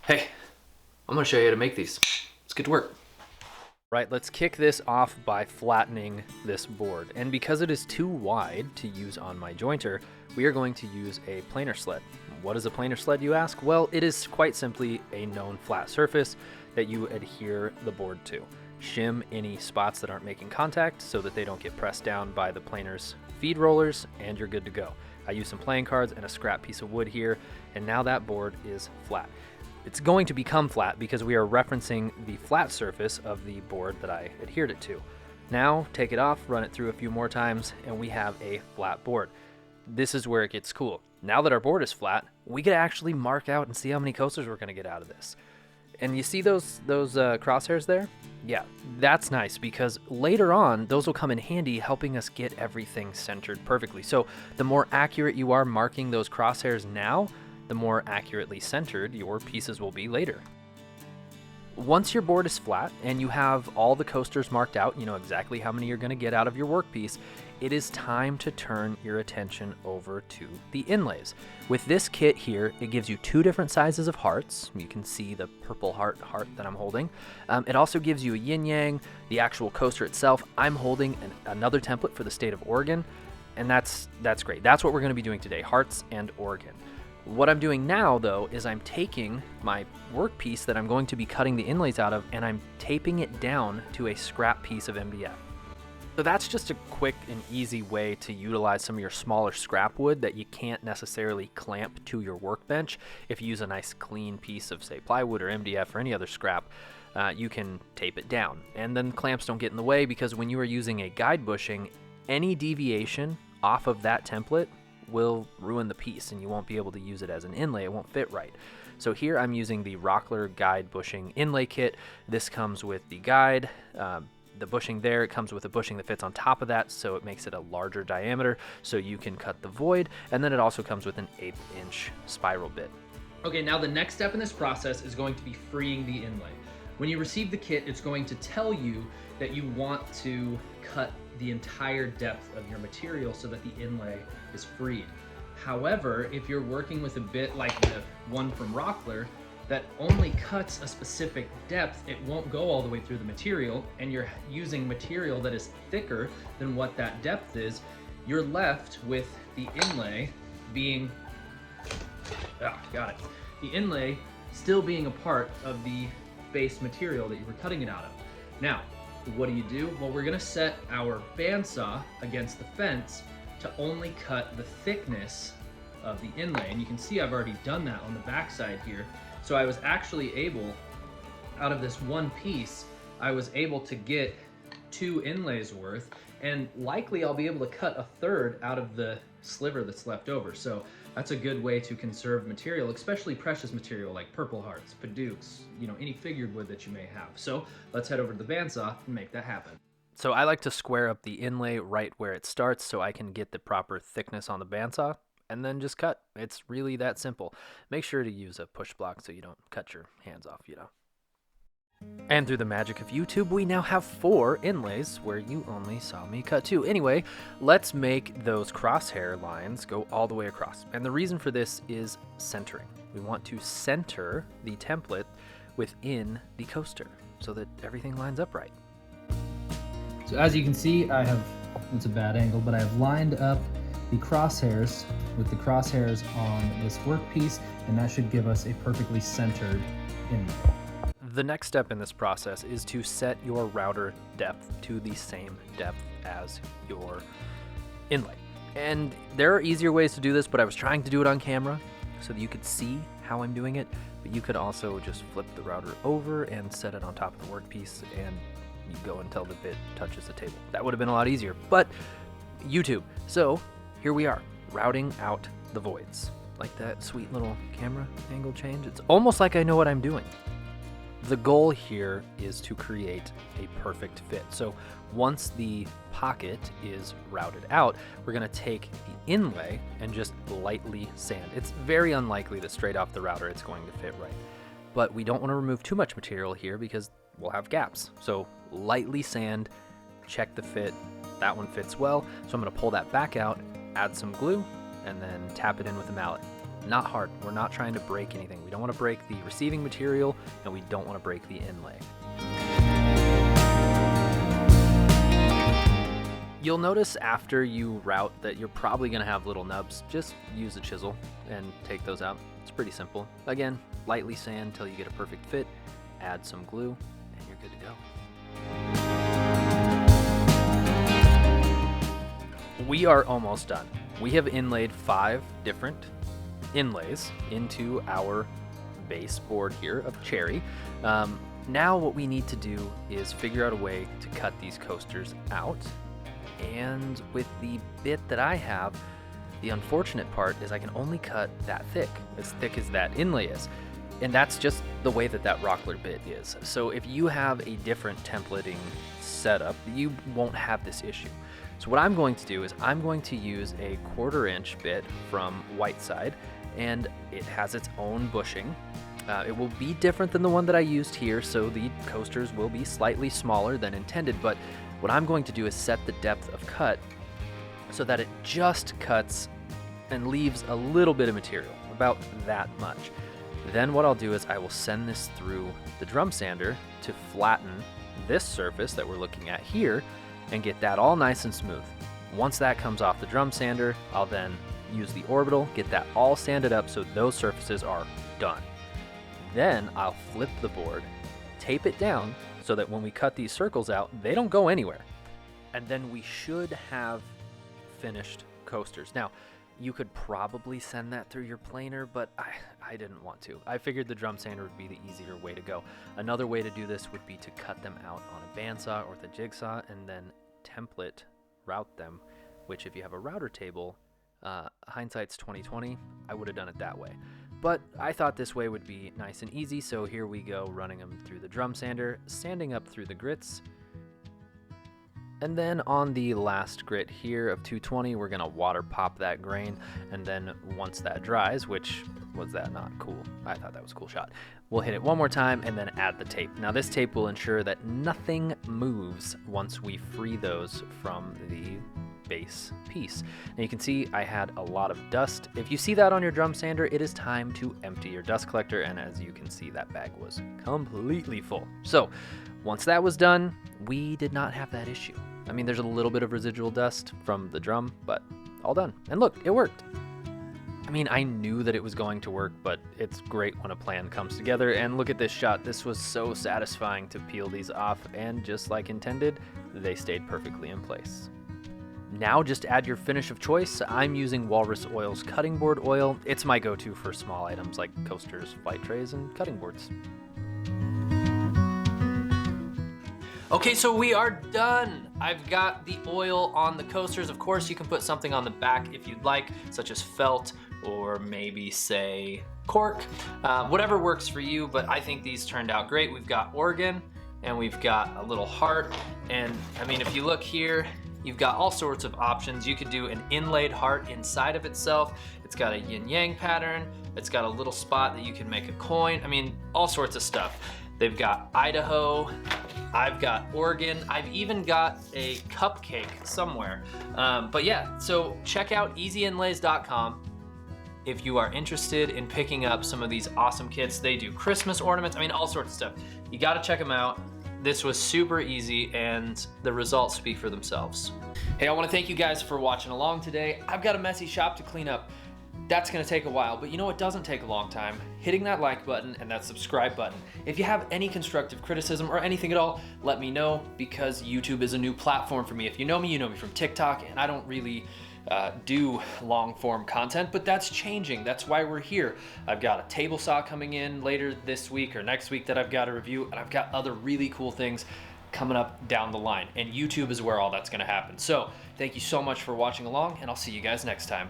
Hey, I'm gonna show you how to make these. Let's get to work. Right, let's kick this off by flattening this board. And because it is too wide to use on my jointer, we are going to use a planer sled. What is a planer sled, you ask? Well, it is quite simply a known flat surface that you adhere the board to. Shim any spots that aren't making contact so that they don't get pressed down by the planer's feed rollers, and you're good to go. I use some playing cards and a scrap piece of wood here, and now that board is flat. It's going to become flat because we are referencing the flat surface of the board that I adhered it to. Now, take it off, run it through a few more times, and we have a flat board. This is where it gets cool. Now that our board is flat, we can actually mark out and see how many coasters we're going to get out of this. And you see those crosshairs there? Yeah, that's nice because later on, those will come in handy helping us get everything centered perfectly. So the more accurate you are marking those crosshairs now, the more accurately centered your pieces will be later. Once your board is flat and you have all the coasters marked out, you know exactly how many you're going to get out of your workpiece, it is time to turn your attention over to the inlays. With this kit here, it gives you two different sizes of hearts. You can see the purple heart that I'm holding. It also gives you a yin yang, the actual coaster itself. I'm holding another template for the state of Oregon, and that's great. That's what we're going to be doing today, hearts and Oregon. What I'm doing now, though, is I'm taking my workpiece that I'm going to be cutting the inlays out of, and I'm taping it down to a scrap piece of MDF. So that's just a quick and easy way to utilize some of your smaller scrap wood that you can't necessarily clamp to your workbench. If you use a nice clean piece of, say, plywood or MDF or any other scrap, you can tape it down. And then clamps don't get in the way because when you are using a guide bushing, any deviation off of that template will ruin the piece and you won't be able to use it as an inlay. It won't fit right. So here I'm using the Rockler guide bushing inlay kit. This comes with the guide, the bushing there. It comes with a bushing that fits on top of that, so it makes it a larger diameter so you can cut the void, and then it also comes with an 1/8" spiral bit. Okay, now the next step in this process is going to be freeing the inlay. When you receive the kit, it's going to tell you that you want to cut the entire depth of your material so that the inlay is freed. However, if you're working with a bit like the one from Rockler that only cuts a specific depth, it won't go all the way through the material, and you're using material that is thicker than what that depth is, you're left with the inlay being, the inlay still being a part of the base material that you were cutting it out of. Now, what do? Well, we're gonna set our bandsaw against the fence to only cut the thickness of the inlay. And you can see I've already done that on the back side here. So I was actually able, out of this one piece, I was able to get 2 inlays worth, and likely I'll be able to cut 1/3 out of the sliver that's left over. So that's a good way to conserve material, especially precious material like purple hearts, padukes, you know, any figured wood that you may have. So let's head over to the bandsaw and make that happen. So I like to square up the inlay right where it starts so I can get the proper thickness on the bandsaw and then just cut. It's really that simple. Make sure to use a push block so you don't cut your hands off, you know. And through the magic of YouTube, we now have 4 inlays where you only saw me cut 2. Anyway, let's make those crosshair lines go all the way across. And the reason for this is centering. We want to center the template within the coaster so that everything lines up right. So as you can see, it's a bad angle, but I have lined up the crosshairs with the crosshairs on this workpiece, and that should give us a perfectly centered inlay. The next step in this process is to set your router depth to the same depth as your inlay. And there are easier ways to do this, but I was trying to do it on camera so that you could see how I'm doing it, but you could also just flip the router over and set it on top of the workpiece, and you go until the bit touches the table. That would have been a lot easier, but YouTube. So here we are, routing out the voids. Like that sweet little camera angle change. It's almost like I know what I'm doing. The goal here is to create a perfect fit. So once the pocket is routed out, we're gonna take the inlay and just lightly sand. It's very unlikely that straight off the router it's going to fit right. But we don't wanna remove too much material here because we'll have gaps. So lightly sand, check the fit. That one fits well. So I'm gonna pull that back out, add some glue, and then tap it in with a mallet. not hard. We're not trying to break anything. We don't want to break the receiving material, and we don't want to break the inlay. You'll notice after you route that you're probably going to have little nubs. Just use a chisel and take those out. It's pretty simple. Again, lightly sand until you get a perfect fit, add some glue, and you're good to go. We are almost done. We have inlaid 5 different inlays into our base board here of cherry. Now what we need to do is figure out a way to cut these coasters out. And with the bit that I have, the unfortunate part is I can only cut that thick as that inlay is. And that's just the way that rockler bit is. So if you have a different templating setup, you won't have this issue. So what I'm going to do is I'm going to use a 1/4 inch bit from Whiteside, and it has its own bushing. It will be different than the one that I used here, so the coasters will be slightly smaller than intended, but what I'm going to do is set the depth of cut so that it just cuts and leaves a little bit of material, about that much. Then what I'll do is I will send this through the drum sander to flatten this surface that we're looking at here and get that all nice and smooth. Once that comes off the drum sander, I'll then use the orbital, get that all sanded up so those surfaces are done. Then I'll flip the board, tape it down so that when we cut these circles out, they don't go anywhere. And then we should have finished coasters. Now, you could probably send that through your planer, but I didn't want to. I figured the drum sander would be the easier way to go. Another way to do this would be to cut them out on a bandsaw or with a jigsaw and then template route them, which if you have a router table, hindsight's 2020, I would have done it that way. But I thought this way would be nice and easy, so here we go, running them through the drum sander, sanding up through the grits. And then on the last grit here of 220, we're gonna water pop that grain, and then once that dries, which was that not cool? I thought that was a cool shot. We'll hit it one more time and then add the tape. Now this tape will ensure that nothing moves once we free those from the base piece. Now you can see I had a lot of dust. If you see that on your drum sander, it is time to empty your dust collector, and as you can see, that bag was completely full. So once that was done, we did not have that issue. I mean, there's a little bit of residual dust from the drum, but all done. And look, it worked. I mean, I knew that it was going to work, but it's great when a plan comes together. And look at this shot. This was so satisfying to peel these off, and just like intended, they stayed perfectly in place. Now just add your finish of choice. I'm using Walrus Oil's cutting board oil. It's my go-to for small items like coasters, flight trays, and cutting boards. Okay, so we are done. I've got the oil on the coasters. Of course, you can put something on the back if you'd like, such as felt or maybe say cork, whatever works for you, but I think these turned out great. We've got organ and we've got a little heart. And I mean, if you look here, you've got all sorts of options. You could do an inlaid heart inside of itself. It's got a yin-yang pattern. It's got a little spot that you can make a coin. I mean, all sorts of stuff. They've got Idaho. I've got Oregon. I've even got a cupcake somewhere. But yeah, so check out easyinlays.com if you are interested in picking up some of these awesome kits. They do Christmas ornaments. I mean, all sorts of stuff. You gotta check them out. This was super easy and the results speak for themselves. Hey, I wanna thank you guys for watching along today. I've got a messy shop to clean up. That's gonna take a while, but you know what doesn't take a long time? Hitting that like button and that subscribe button. If you have any constructive criticism or anything at all, let me know, because YouTube is a new platform for me. If you know me from TikTok, and I don't really do long form content, but that's changing. That's why we're here. I've got a table saw coming in later this week or next week that I've got to review, and I've got other really cool things coming up down the line, and YouTube is where all that's gonna happen. So thank you so much for watching along, and I'll see you guys next time.